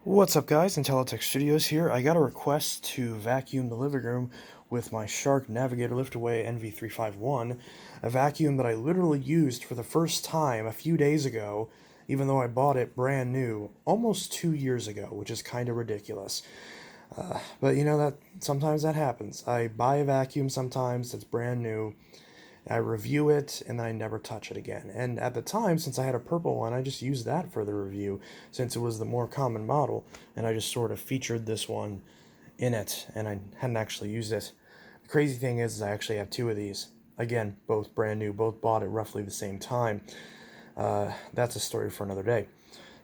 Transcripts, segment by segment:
What's up, guys? Intellitech Studios here. I got a request to vacuum the living room with my Shark Navigator Liftaway NV351, a vacuum that I literally used for the first time a few days ago, even though I bought it brand new almost 2 years ago, which is kind of ridiculous. But you know that sometimes that happens. I buy a vacuum sometimes that's brand new, I review it, and then I never touch it again. And at the time, since I had a purple one, I just used that for the review, since it was the more common model, and I just sort of featured this one in it, and I hadn't actually used it. The crazy thing is I actually have two of these. Again, both brand new, both bought at roughly the same time. That's a story for another day.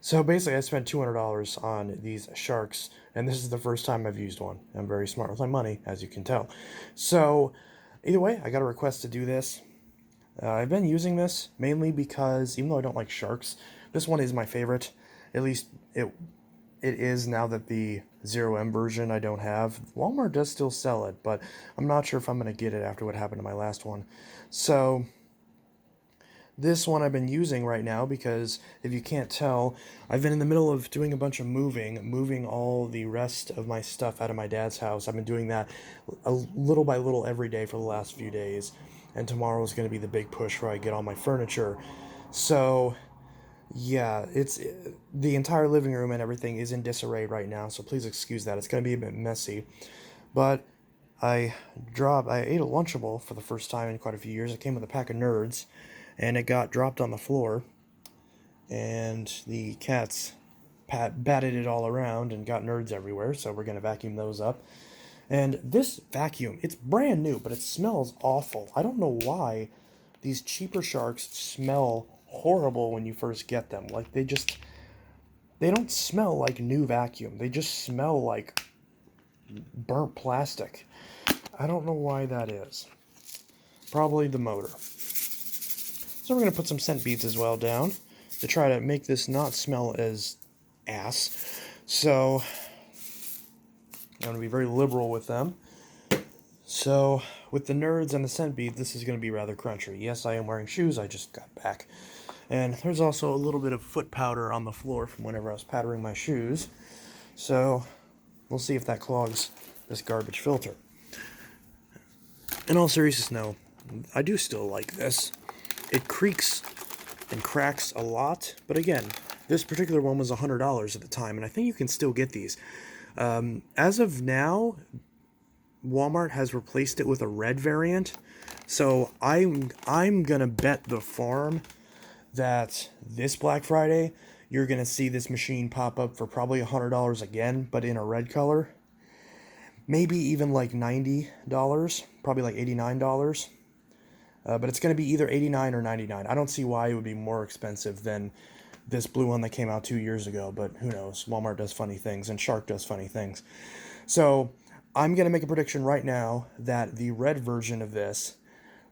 So basically, I spent $200 on these Sharks, and this is the first time I've used one. I'm very smart with my money, as you can tell. So, either way, I got a request to do this. I've been using this mainly because, even though I don't like Sharks, this one is my favorite. At least it is now that the 0M version I don't have. Walmart does still sell it, but I'm not sure if I'm going to get it after what happened to my last one. So this one I've been using right now because, if you can't tell, I've been in the middle of doing a bunch of moving all the rest of my stuff out of my dad's house. I've been doing that a little by little every day for the last few days, and tomorrow is going to be the big push where I get all my furniture. So, yeah, it's the entire living room and everything is in disarray right now, so please excuse that. It's going to be a bit messy, but I ate a Lunchable for the first time in quite a few years. It came with a pack of Nerds, and it got dropped on the floor, and the cats batted it all around and got Nerds everywhere, so we're going to vacuum those up. And this vacuum, it's brand new, but it smells awful. I don't know why these cheaper Sharks smell horrible when you first get them. Like, they don't smell like new vacuum. They just smell like burnt plastic. I don't know why that is. Probably the motor. So we're going to put some scent beads as well down to try to make this not smell as ass. So I'm going to be very liberal with them. So with the Nerds and the scent bead, this is going to be rather crunchy. Yes, I am wearing shoes. I just got back. And there's also a little bit of foot powder on the floor from whenever I was powdering my shoes. So we'll see if that clogs this garbage filter. In all seriousness, no, I do still like this. It creaks and cracks a lot, but again, this particular one was $100 at the time, and I think you can still get these. As of now, Walmart has replaced it with a red variant, so I'm gonna bet the farm that this Black Friday you're gonna see this machine pop up for probably $100 again, but in a red color. Maybe even like $90, probably like $89. But it's going to be either $89 or $99. I don't see why it would be more expensive than this blue one that came out 2 years ago, but who knows? Walmart does funny things, and Shark does funny things. So I'm going to make a prediction right now that the red version of this,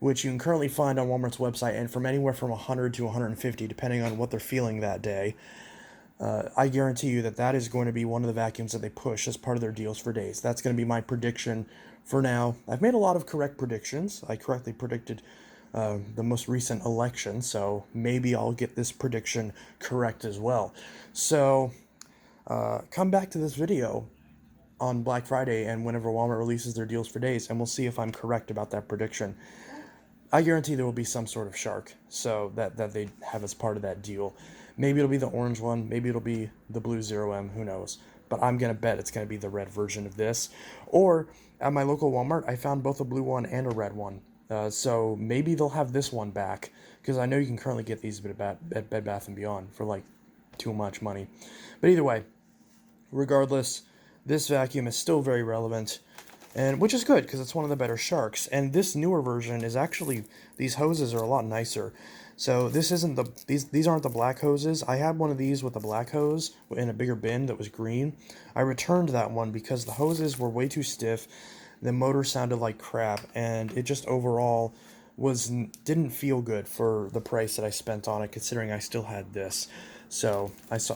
which you can currently find on Walmart's website, and from anywhere from 100 to 150, depending on what they're feeling that day, I guarantee you that that is going to be one of the vacuums that they push as part of their deals for days. That's going to be my prediction for now. I've made a lot of correct predictions. I correctly predicted the most recent election, so maybe I'll get this prediction correct as well. So come back to this video on Black Friday and whenever Walmart releases their deals for days, and we'll see if I'm correct about that prediction. I guarantee there will be some sort of Shark, so that they have as part of that deal. Maybe it'll be the orange one, maybe it'll be the blue 0M, who knows. But I'm going to bet it's going to be the red version of this. Or, at my local Walmart, I found both a blue one and a red one. So maybe they'll have this one back, because I know you can currently get these at Bed Bath & Beyond for like too much money. But either way, regardless, this vacuum is still very relevant, and which is good because it's one of the better Sharks. And this newer version is actually, these hoses are a lot nicer. So this isn't these aren't the black hoses. I had one of these with a black hose in a bigger bin that was green. I returned that one because the hoses were way too stiff. The motor sounded like crap, and it just overall didn't feel good for the price that I spent on it, considering I still had this. So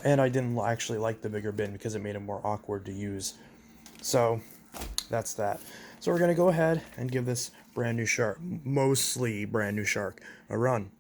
and I didn't actually like the bigger bin because it made it more awkward to use. So that's that. So we're gonna go ahead and give this brand new Shark, mostly brand new Shark, a run.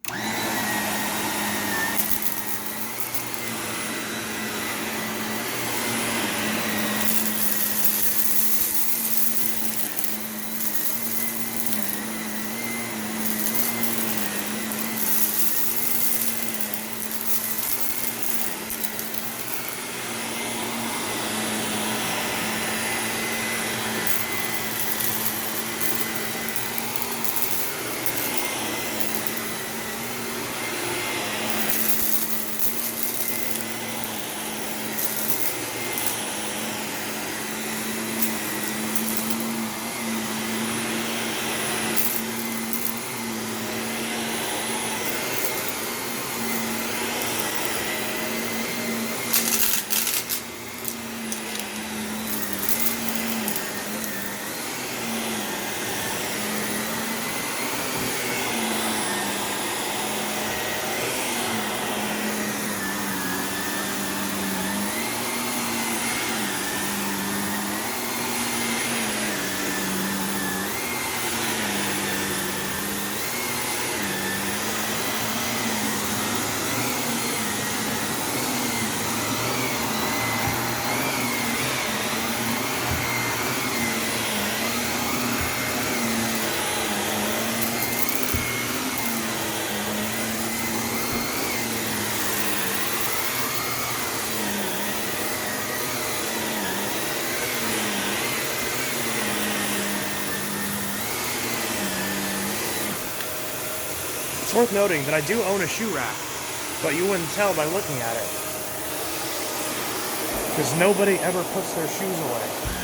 worth noting that I do own a shoe rack, but you wouldn't tell by looking at it, because nobody ever puts their shoes away.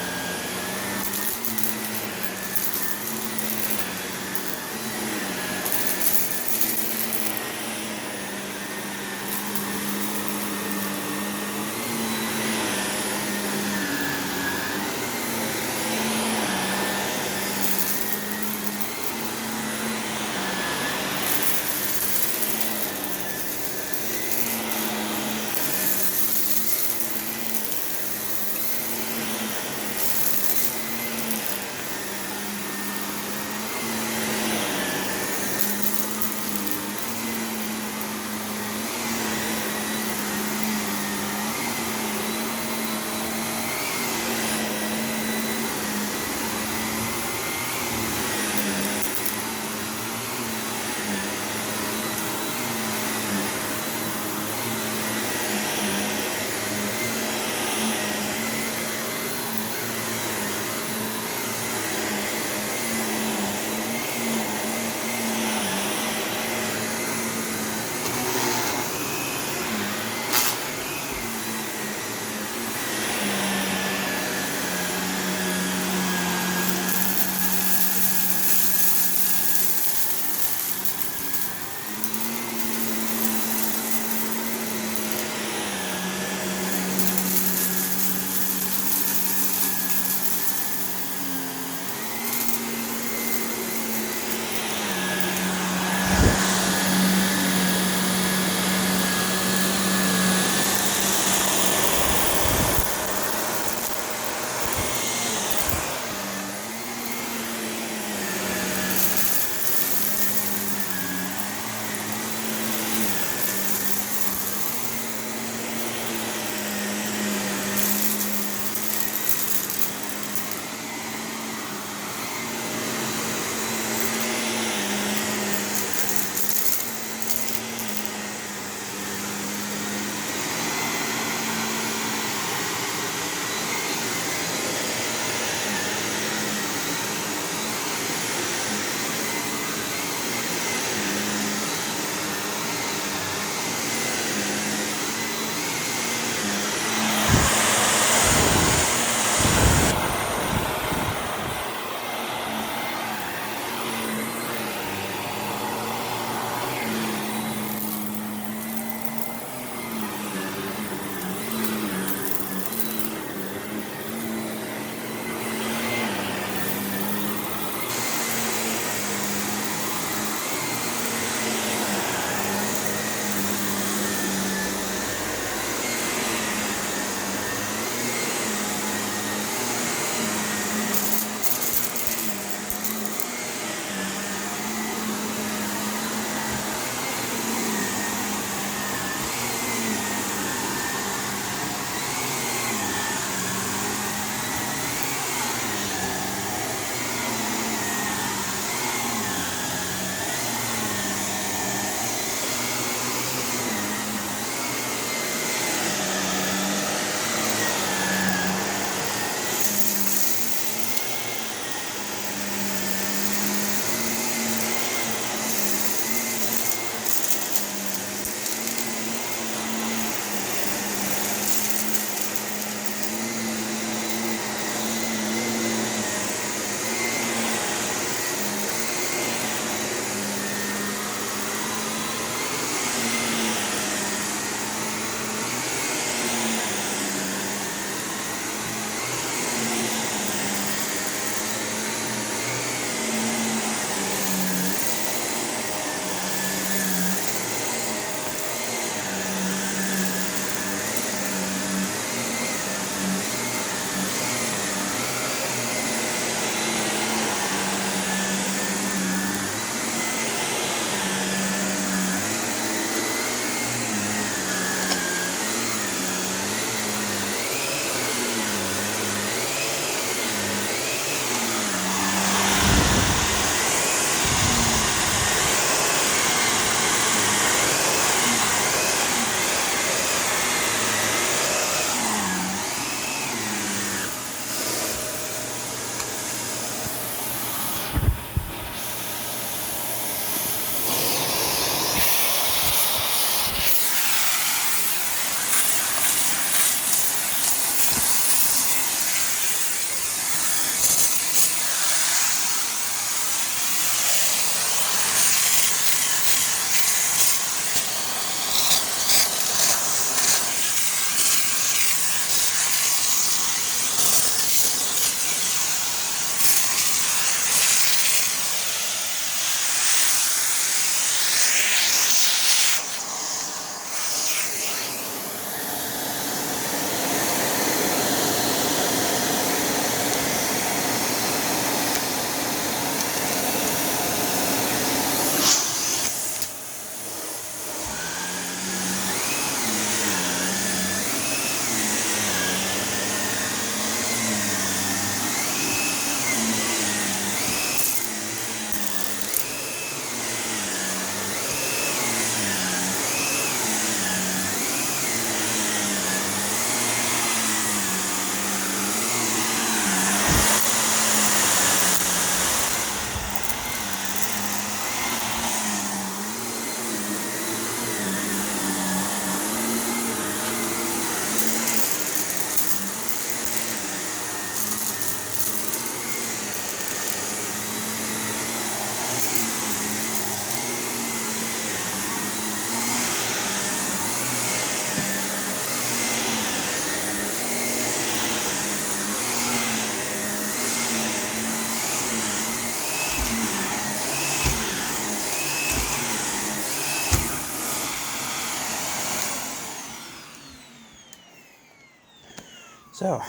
So,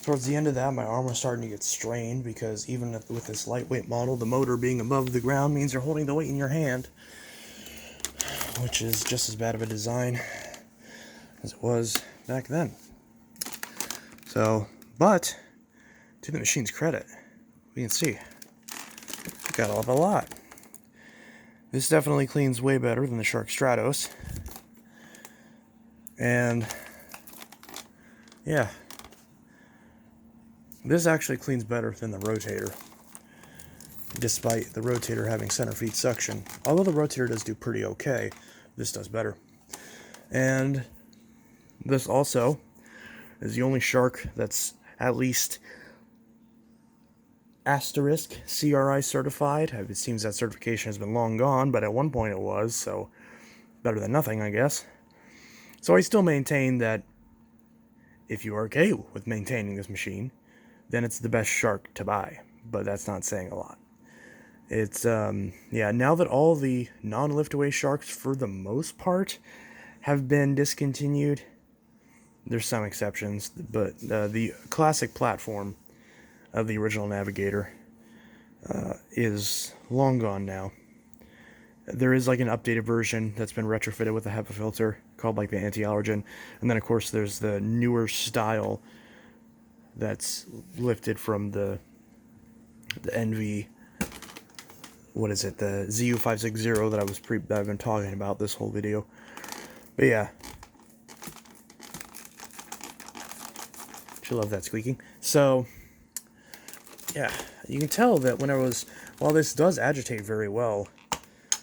towards the end of that, my arm was starting to get strained because even with this lightweight model, the motor being above the ground means you're holding the weight in your hand, which is just as bad of a design as it was back then. So, but to the machine's credit, we can see it got off a lot. This definitely cleans way better than the Shark Stratos. And yeah, this actually cleans better than the Rotator, despite the Rotator having center feed suction. Although the Rotator does do pretty okay, this does better. And this also is the only Shark that's at least asterisk CRI certified. It seems that certification has been long gone, but at one point it was, so better than nothing, I guess. So I still maintain that if you are okay with maintaining this machine, then it's the best Shark to buy, but that's not saying a lot. It's, yeah, now that all the non-lift-away Sharks, for the most part, have been discontinued, there's some exceptions, but the classic platform of the original Navigator is long gone now. There is like an updated version that's been retrofitted with a HEPA filter called like the anti-allergen, and then of course there's the newer style that's lifted from the NV, what is it, the ZU560 that I've been talking about this whole video. But yeah, I love that squeaking. So yeah, you can tell that while this does agitate very well,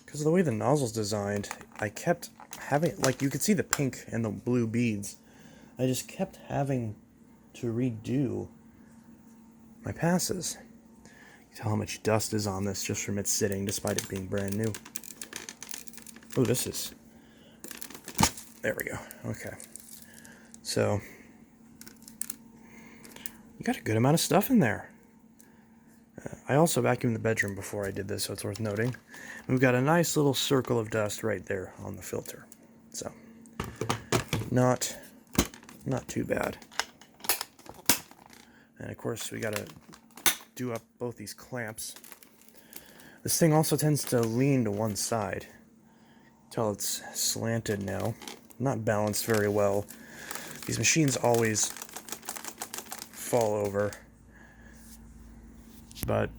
because of the way the nozzle's designed, I kept having, like, you could see the pink and the blue beads. I just kept having to redo my passes. You can tell how much dust is on this just from it sitting, despite it being brand new. Oh, there we go. Okay. So, you got a good amount of stuff in there. I also vacuumed the bedroom before I did this, so it's worth noting. We've got a nice little circle of dust right there on the filter. So, not too bad. And of course, we gotta do up both these clamps. This thing also tends to lean to one side. Tell it's slanted now. Not balanced very well. These machines always fall over. But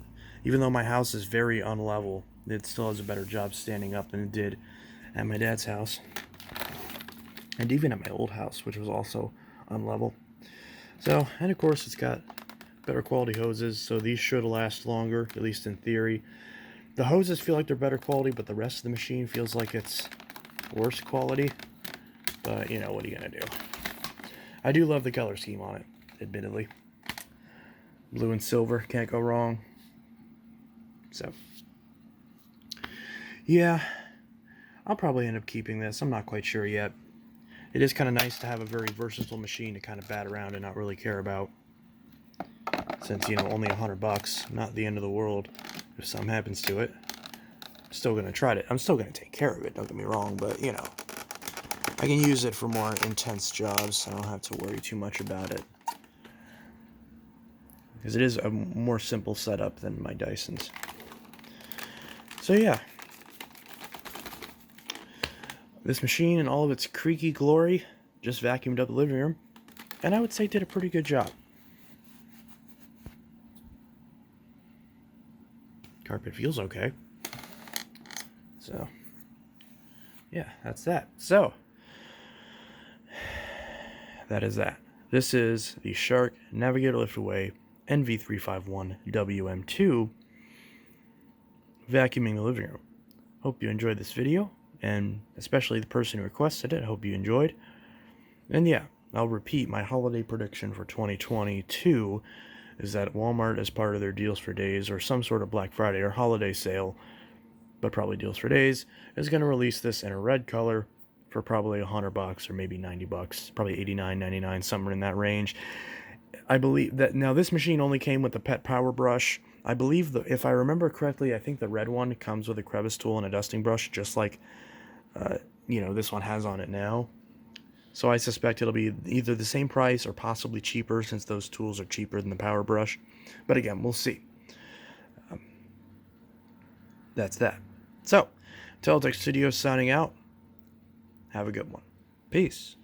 even though my house is very unlevel, it still has a better job standing up than it did at my dad's house. And even at my old house, which was also unlevel. So, and of course it's got better quality hoses, so these should last longer, at least in theory. The hoses feel like they're better quality, but the rest of the machine feels like it's worse quality. But, you know, what are you gonna do? I do love the color scheme on it, admittedly. Blue and silver, can't go wrong. So, yeah, I'll probably end up keeping this. I'm not quite sure yet. It is kind of nice to have a very versatile machine to kind of bat around and not really care about. Since, you know, only $100, not the end of the world if something happens to it. I'm still going to try it. I'm still going to take care of it, don't get me wrong, but, you know, I can use it for more intense jobs. I don't have to worry too much about it. Because it is a more simple setup than my Dysons. So yeah, this machine in all of its creaky glory just vacuumed up the living room, and I would say did a pretty good job. Carpet feels okay. So yeah, that's that. So that is that. This is the Shark Navigator Liftaway NV351 WM2 vacuuming the living room. Hope you enjoyed this video, and especially the person who requested it. Hope you enjoyed. And yeah, I'll repeat my holiday prediction for 2022 is that Walmart, as part of their Deals for Days or some sort of Black Friday or holiday sale, but probably Deals for Days, is going to release this in a red color for probably $100 or maybe $90, probably $89.99, somewhere in that range. I believe that now this machine only came with the pet power brush. I believe if I remember correctly, I think the red one comes with a crevice tool and a dusting brush, just like you know, this one has on it now. So I suspect it'll be either the same price or possibly cheaper, since those tools are cheaper than the Power Brush. But again, we'll see. That's that. So, Intellitech Studios signing out. Have a good one. Peace.